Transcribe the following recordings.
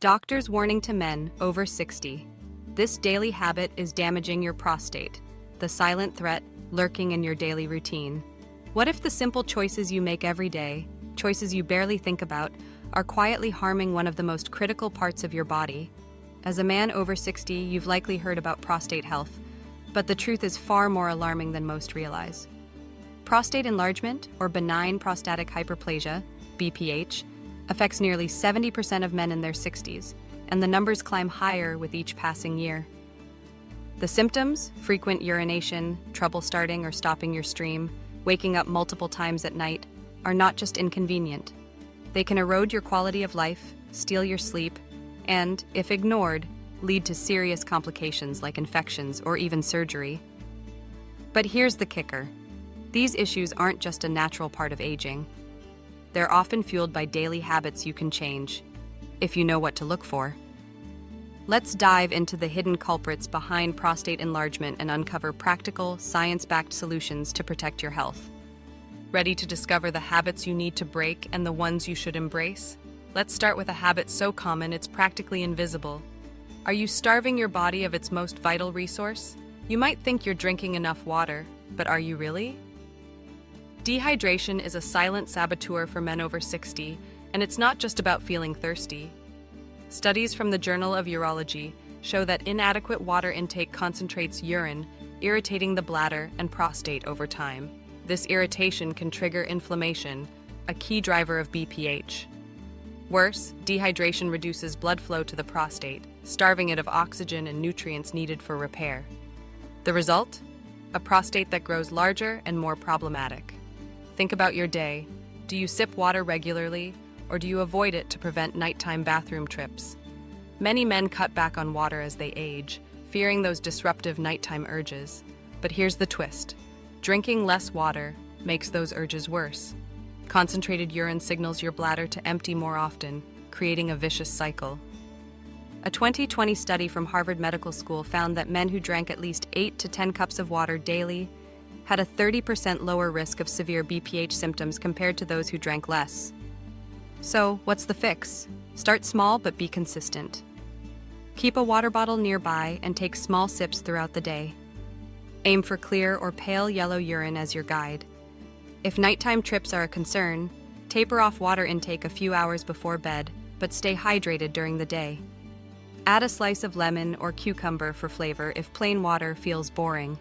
Doctors warning to men over 60. This daily habit is damaging your prostate, the silent threat lurking in your daily routine. What if the simple choices you make every day, choices you barely think about, are quietly harming one of the most critical parts of your body? As a man over 60, you've likely heard about prostate health, but the truth is far more alarming than most realize. Prostate enlargement, or benign prostatic hyperplasia, BPH, affects nearly 70% of men in their 60s, and the numbers climb higher with each passing year. The symptoms, frequent urination, trouble starting or stopping your stream, waking up multiple times at night, are not just inconvenient. They can erode your quality of life, steal your sleep, and, if ignored, lead to serious complications like infections or even surgery. But here's the kicker. These issues aren't just a natural part of aging. They're often fueled by daily habits you can change, if you know what to look for. Let's dive into the hidden culprits behind prostate enlargement and uncover practical, science-backed solutions to protect your health. Ready to discover the habits you need to break and the ones you should embrace? Let's start with a habit so common it's practically invisible. Are you starving your body of its most vital resource? You might think you're drinking enough water, but are you really? Dehydration is a silent saboteur for men over 60, and it's not just about feeling thirsty. Studies from the Journal of Urology show that inadequate water intake concentrates urine, irritating the bladder and prostate over time. This irritation can trigger inflammation, a key driver of BPH. Worse, dehydration reduces blood flow to the prostate, starving it of oxygen and nutrients needed for repair. The result? A prostate that grows larger and more problematic. Think about your day. Do you sip water regularly, or do you avoid it to prevent nighttime bathroom trips? Many men cut back on water as they age, fearing those disruptive nighttime urges. But here's the twist. Drinking less water makes those urges worse. Concentrated urine signals your bladder to empty more often, creating a vicious cycle. A 2020 study from Harvard Medical School found that men who drank at least 8 to 10 cups of water daily had a 30% lower risk of severe BPH symptoms compared to those who drank less. So, what's the fix? Start small but be consistent. Keep a water bottle nearby and take small sips throughout the day. Aim for clear or pale yellow urine as your guide. If nighttime trips are a concern, taper off water intake a few hours before bed, but stay hydrated during the day. Add a slice of lemon or cucumber for flavor if plain water feels boring.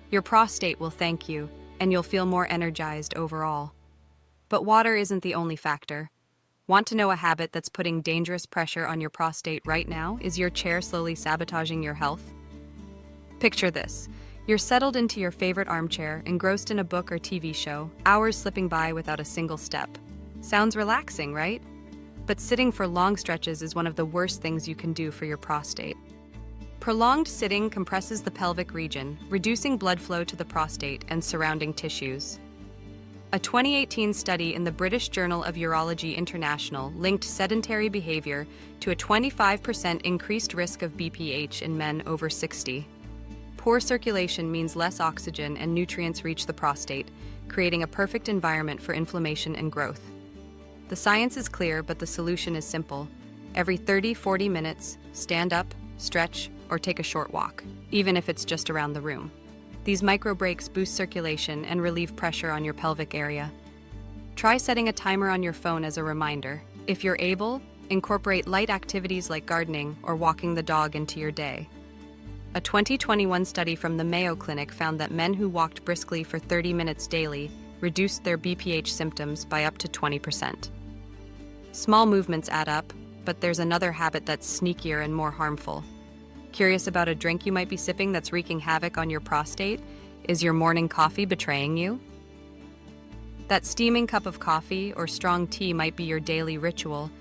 Your prostate will thank you, and you'll feel more energized overall. But water isn't the only factor. Want to know a habit that's putting dangerous pressure on your prostate right now? Is your chair slowly sabotaging your health? Picture this. You're settled into your favorite armchair, engrossed in a book or TV show, hours slipping by without a single step. Sounds relaxing, right? But sitting for long stretches is one of the worst things you can do for your prostate. Prolonged sitting compresses the pelvic region, reducing blood flow to the prostate and surrounding tissues. A 2018 study in the British Journal of Urology International linked sedentary behavior to a 25% increased risk of BPH in men over 60. Poor circulation means less oxygen and nutrients reach the prostate, creating a perfect environment for inflammation and growth. The science is clear, but the solution is simple. Every 30-40 minutes, stand up, stretch, or take a short walk, even if it's just around the room. These micro breaks boost circulation and relieve pressure on your pelvic area. Try setting a timer on your phone as a reminder. If you're able, incorporate light activities like gardening or walking the dog into your day. A 2021 study from the Mayo Clinic found that men who walked briskly for 30 minutes daily reduced their BPH symptoms by up to 20%. Small movements add up, but there's another habit that's sneakier and more harmful. Curious about a drink you might be sipping that's wreaking havoc on your prostate? Is your morning coffee betraying you? That steaming cup of coffee or strong tea might be your daily ritual,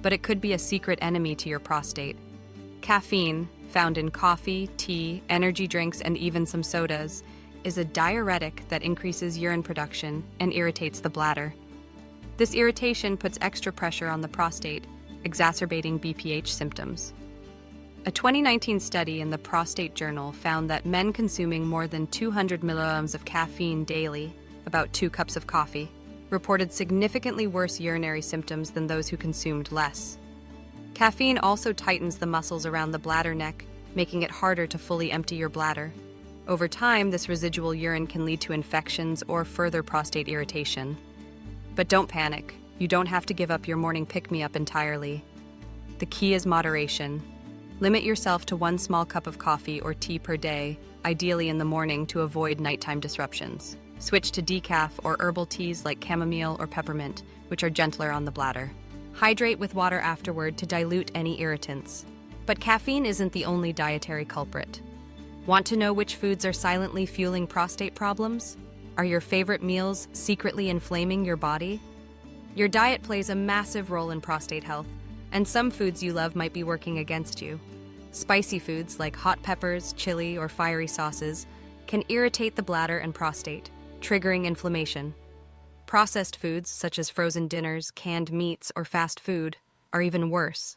but it could be a secret enemy to your prostate. Caffeine, found in coffee, tea, energy drinks, and even some sodas, is a diuretic that increases urine production and irritates the bladder. This irritation puts extra pressure on the prostate, exacerbating BPH symptoms. A 2019 study in the Prostate Journal found that men consuming more than 200 milligrams of caffeine daily, about 2 cups of coffee, reported significantly worse urinary symptoms than those who consumed less. Caffeine also tightens the muscles around the bladder neck, making it harder to fully empty your bladder. Over time, this residual urine can lead to infections or further prostate irritation. But don't panic. You don't have to give up your morning pick-me-up entirely. The key is moderation. Limit yourself to 1 small cup of coffee or tea per day, ideally in the morning to avoid nighttime disruptions. Switch to decaf or herbal teas like chamomile or peppermint, which are gentler on the bladder. Hydrate with water afterward to dilute any irritants. But caffeine isn't the only dietary culprit. Want to know which foods are silently fueling prostate problems? Are your favorite meals secretly inflaming your body? Your diet plays a massive role in prostate health, and some foods you love might be working against you. Spicy foods like hot peppers, chili, or fiery sauces can irritate the bladder and prostate, triggering inflammation. Processed foods, such as frozen dinners, canned meats, or fast food, are even worse.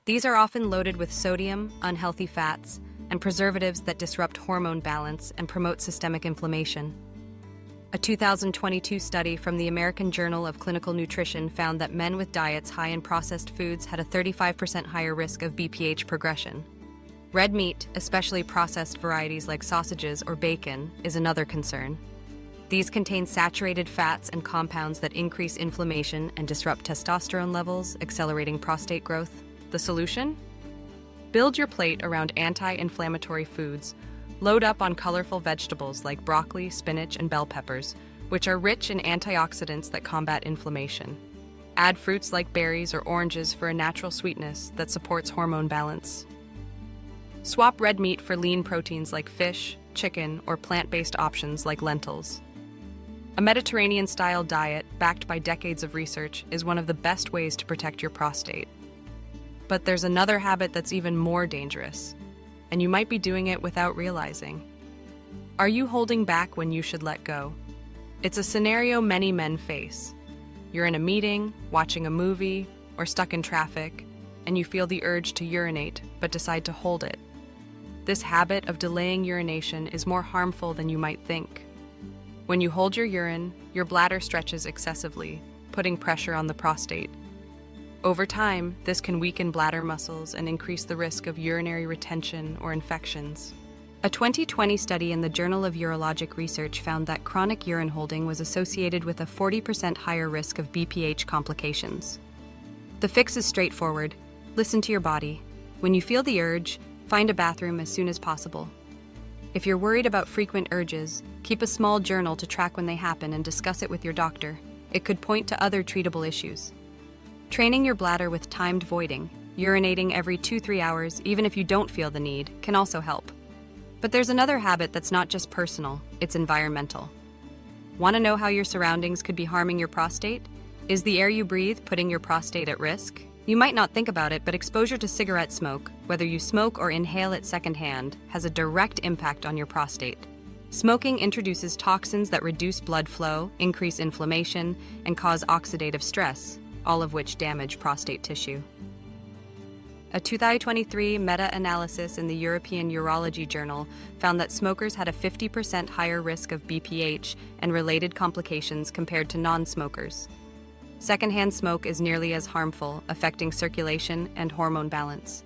These are often loaded with sodium, unhealthy fats, and preservatives that disrupt hormone balance and promote systemic inflammation. A 2022 study from the American Journal of Clinical Nutrition found that men with diets high in processed foods had a 35% higher risk of BPH progression. Red meat, especially processed varieties like sausages or bacon, is another concern. These contain saturated fats and compounds that increase inflammation and disrupt testosterone levels, accelerating prostate growth. The solution? Build your plate around anti-inflammatory foods. Load up on colorful vegetables like broccoli, spinach, and bell peppers, which are rich in antioxidants that combat inflammation. Add fruits like berries or oranges for a natural sweetness that supports hormone balance. Swap red meat for lean proteins like fish, chicken, or plant-based options like lentils. A Mediterranean-style diet, backed by decades of research, is one of the best ways to protect your prostate. But there's another habit that's even more dangerous, and you might be doing it without realizing. Are you holding back when you should let go? It's a scenario many men face. You're in a meeting, watching a movie, or stuck in traffic, and you feel the urge to urinate, but decide to hold it. This habit of delaying urination is more harmful than you might think. When you hold your urine, your bladder stretches excessively, putting pressure on the prostate. Over time, this can weaken bladder muscles and increase the risk of urinary retention or infections. A 2020 study in the Journal of Urologic Research found that chronic urine holding was associated with a 40% higher risk of BPH complications. The fix is straightforward. Listen to your body. When you feel the urge, find a bathroom as soon as possible. If you're worried about frequent urges, keep a small journal to track when they happen and discuss it with your doctor. It could point to other treatable issues. Training your bladder with timed voiding, urinating every 2-3 hours, even if you don't feel the need, can also help. But there's another habit that's not just personal, it's environmental. Want to know how your surroundings could be harming your prostate? Is the air you breathe putting your prostate at risk? You might not think about it, but exposure to cigarette smoke, whether you smoke or inhale it secondhand, has a direct impact on your prostate. Smoking introduces toxins that reduce blood flow, increase inflammation, and cause oxidative stress, all of which damage prostate tissue. A 2023 meta-analysis in the European Urology Journal found that smokers had a 50% higher risk of BPH and related complications compared to non-smokers. Secondhand smoke is nearly as harmful, affecting circulation and hormone balance.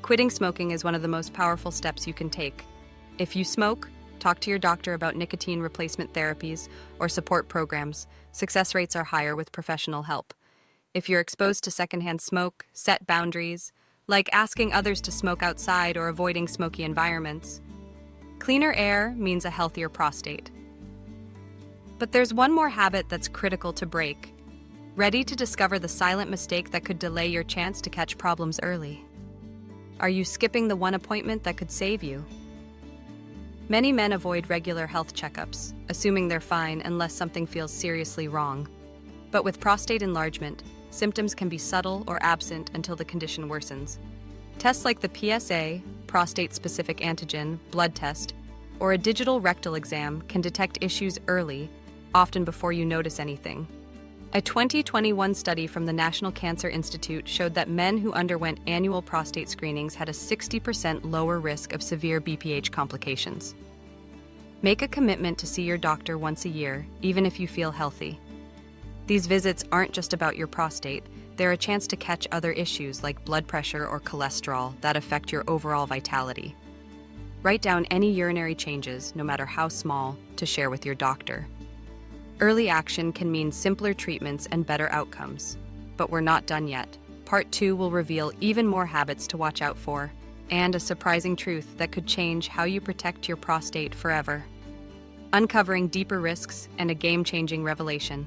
Quitting smoking is one of the most powerful steps you can take. If you smoke, talk to your doctor about nicotine replacement therapies or support programs. Success rates are higher with professional help. If you're exposed to secondhand smoke, set boundaries, like asking others to smoke outside or avoiding smoky environments. Cleaner air means a healthier prostate. But there's one more habit that's critical to break. Ready to discover the silent mistake that could delay your chance to catch problems early? Are you skipping the one appointment that could save you? Many men avoid regular health checkups, assuming they're fine unless something feels seriously wrong. But with prostate enlargement, symptoms can be subtle or absent until the condition worsens. Tests like the PSA, prostate-specific antigen, blood test, or a digital rectal exam can detect issues early, often before you notice anything. A 2021 study from the National Cancer Institute showed that men who underwent annual prostate screenings had a 60% lower risk of severe BPH complications. Make a commitment to see your doctor once a year, even if you feel healthy. These visits aren't just about your prostate, they're a chance to catch other issues like blood pressure or cholesterol that affect your overall vitality. Write down any urinary changes, no matter how small, to share with your doctor. Early action can mean simpler treatments and better outcomes. But we're not done yet. Part 2 will reveal even more habits to watch out for, and a surprising truth that could change how you protect your prostate forever. Uncovering deeper risks and a game-changing revelation.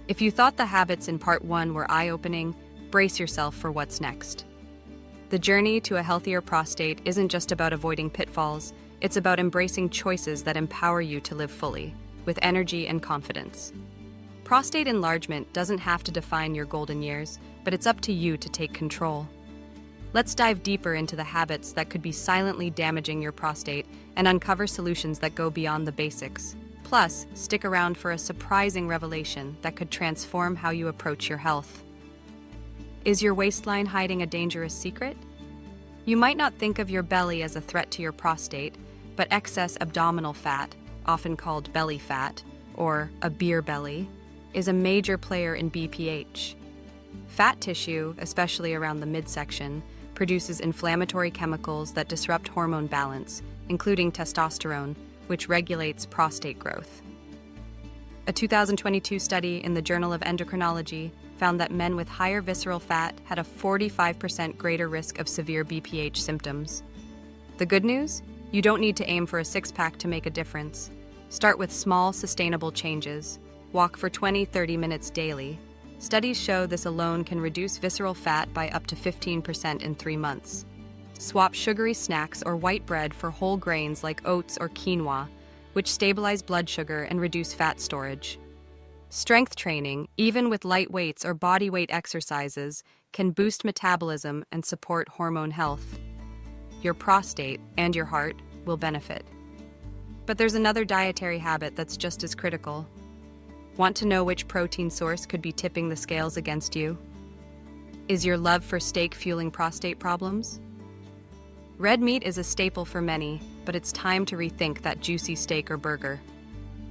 If you thought the habits in Part 1 were eye-opening, brace yourself for what's next. The journey to a healthier prostate isn't just about avoiding pitfalls, it's about embracing choices that empower you to live fully, with energy and confidence. Prostate enlargement doesn't have to define your golden years, but it's up to you to take control. Let's dive deeper into the habits that could be silently damaging your prostate and uncover solutions that go beyond the basics. Plus, stick around for a surprising revelation that could transform how you approach your health. Is your waistline hiding a dangerous secret? You might not think of your belly as a threat to your prostate, but excess abdominal fat, often called belly fat, or a beer belly, is a major player in BPH. Fat tissue, especially around the midsection, produces inflammatory chemicals that disrupt hormone balance, including testosterone, which regulates prostate growth. A 2022 study in the Journal of Endocrinology found that men with higher visceral fat had a 45% greater risk of severe BPH symptoms. The good news? You don't need to aim for a six-pack to make a difference. Start with small, sustainable changes. Walk for 20-30 minutes daily. Studies show this alone can reduce visceral fat by up to 15% in 3 months. Swap sugary snacks or white bread for whole grains like oats or quinoa, which stabilize blood sugar and reduce fat storage. Strength training, even with light weights or body weight exercises, can boost metabolism and support hormone health. Your prostate and your heart will benefit. But there's another dietary habit that's just as critical. Want to know which protein source could be tipping the scales against you? Is your love for steak fueling prostate problems? Red meat is a staple for many, but it's time to rethink that juicy steak or burger.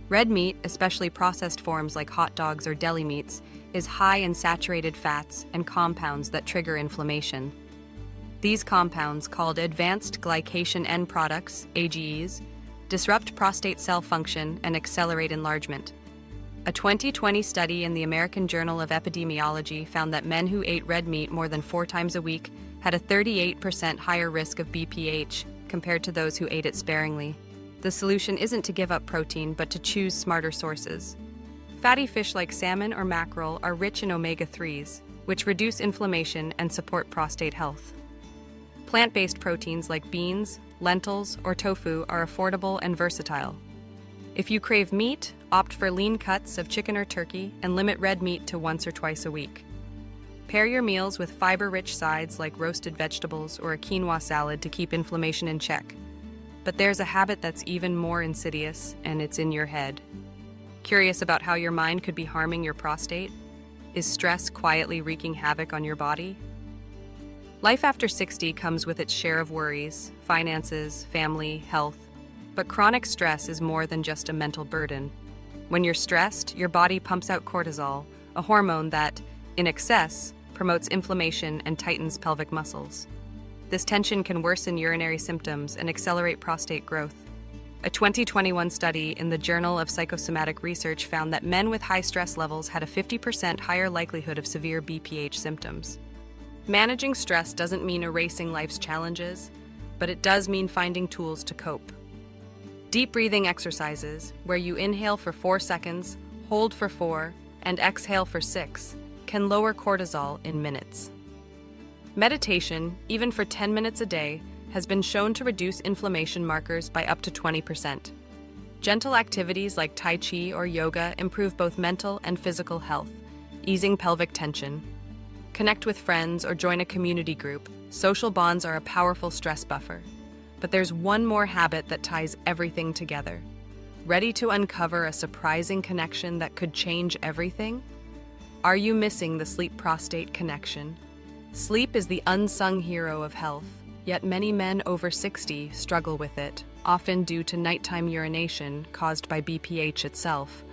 Red meat, especially processed forms like hot dogs or deli meats, is high in saturated fats and compounds that trigger inflammation. These compounds, called advanced glycation end products, AGEs, disrupt prostate cell function and accelerate enlargement. A 2020 study in the American Journal of Epidemiology found that men who ate red meat more than 4 times a week had a 38% higher risk of BPH compared to those who ate it sparingly. The solution isn't to give up protein, but to choose smarter sources. Fatty fish like salmon or mackerel are rich in omega-3s, which reduce inflammation and support prostate health. Plant-based proteins like beans, lentils, or tofu are affordable and versatile. If you crave meat, opt for lean cuts of chicken or turkey and limit red meat to once or twice a week. Pair your meals with fiber-rich sides like roasted vegetables or a quinoa salad to keep inflammation in check. But there's a habit that's even more insidious, and it's in your head. Curious about how your mind could be harming your prostate? Is stress quietly wreaking havoc on your body? Life after 60 comes with its share of worries, finances, family, health. But chronic stress is more than just a mental burden. When you're stressed, your body pumps out cortisol, a hormone that, in excess, promotes inflammation and tightens pelvic muscles. This tension can worsen urinary symptoms and accelerate prostate growth. A 2021 study in the Journal of Psychosomatic Research found that men with high stress levels had a 50% higher likelihood of severe BPH symptoms. Managing stress doesn't mean erasing life's challenges, but it does mean finding tools to cope. Deep breathing exercises, where you inhale for 4 seconds, hold for 4, and exhale for 6, can lower cortisol in minutes. Meditation, even for 10 minutes a day, has been shown to reduce inflammation markers by up to 20%. Gentle activities like Tai Chi or yoga improve both mental and physical health, easing pelvic tension. Connect with friends or join a community group. Social bonds are a powerful stress buffer. But there's one more habit that ties everything together. Ready to uncover a surprising connection that could change everything? Are you missing the sleep-prostate connection? Sleep is the unsung hero of health, yet many men over 60 struggle with it, often due to nighttime urination caused by BPH itself.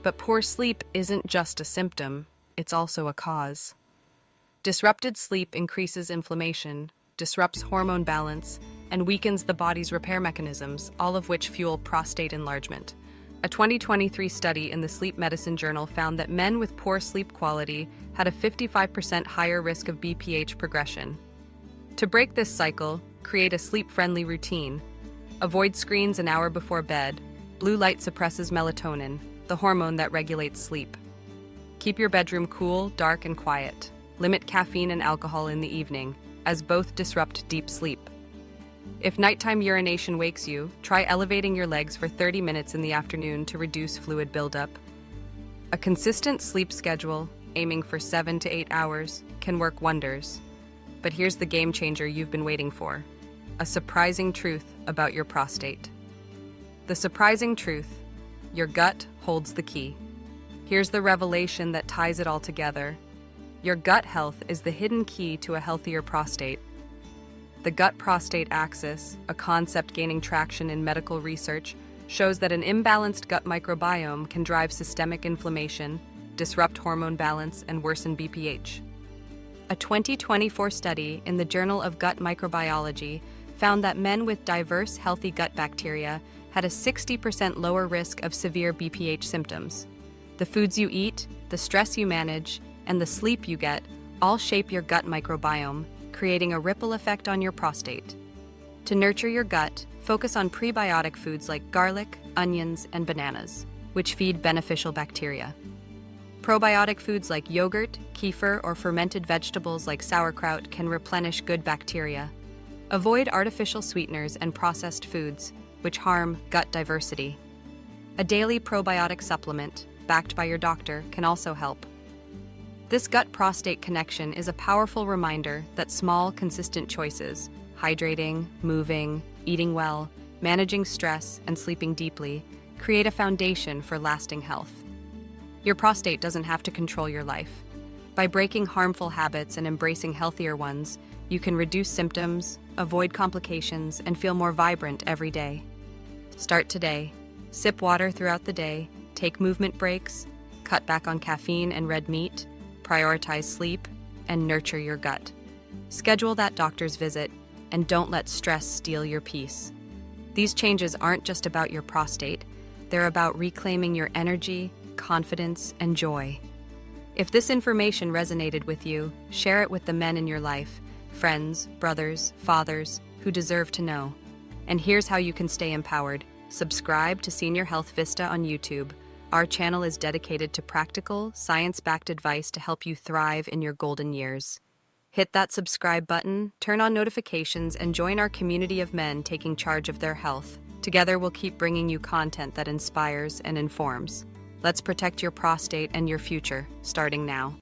But poor sleep isn't just a symptom, it's also a cause. Disrupted sleep increases inflammation, disrupts hormone balance, and weakens the body's repair mechanisms, all of which fuel prostate enlargement. A 2023 study in the Sleep Medicine Journal found that men with poor sleep quality had a 55% higher risk of BPH progression. To break this cycle, create a sleep-friendly routine. Avoid screens an hour before bed. Blue light suppresses melatonin, the hormone that regulates sleep. Keep your bedroom cool, dark, and quiet. Limit caffeine and alcohol in the evening, as both disrupt deep sleep. If nighttime urination wakes you, try elevating your legs for 30 minutes in the afternoon to reduce fluid buildup. A consistent sleep schedule, aiming for 7 to 8 hours, can work wonders. But here's the game changer you've been waiting for: a surprising truth about your prostate. The surprising truth: your gut holds the key. Here's the revelation that ties it all together. Your gut health is the hidden key to a healthier prostate. The gut-prostate axis, a concept gaining traction in medical research, shows that an imbalanced gut microbiome can drive systemic inflammation, disrupt hormone balance, and worsen BPH. A 2024 study in the Journal of Gut Microbiology found that men with diverse, healthy gut bacteria had a 60% lower risk of severe BPH symptoms. The foods you eat, the stress you manage, and the sleep you get all shape your gut microbiome, creating a ripple effect on your prostate. To nurture your gut, focus on prebiotic foods like garlic, onions, and bananas, which feed beneficial bacteria. Probiotic foods like yogurt, kefir, or fermented vegetables like sauerkraut can replenish good bacteria. Avoid artificial sweeteners and processed foods, which harm gut diversity. A daily probiotic supplement, backed by your doctor, can also help. This gut-prostate connection is a powerful reminder that small, consistent choices, hydrating, moving, eating well, managing stress, and sleeping deeply, create a foundation for lasting health. Your prostate doesn't have to control your life. By breaking harmful habits and embracing healthier ones, you can reduce symptoms, avoid complications, and feel more vibrant every day. Start today. Sip water throughout the day, take movement breaks, cut back on caffeine and red meat, prioritize sleep, and nurture your gut. Schedule that doctor's visit, and don't let stress steal your peace. These changes aren't just about your prostate, they're about reclaiming your energy, confidence, and joy. If this information resonated with you, share it with the men in your life, friends, brothers, fathers, who deserve to know. And here's how you can stay empowered. Subscribe to Senior Health Vista on YouTube. Our channel is dedicated to practical, science-backed advice to help you thrive in your golden years. Hit that subscribe button, turn on notifications, and join our community of men taking charge of their health. Together, we'll keep bringing you content that inspires and informs. Let's protect your prostate and your future, starting now.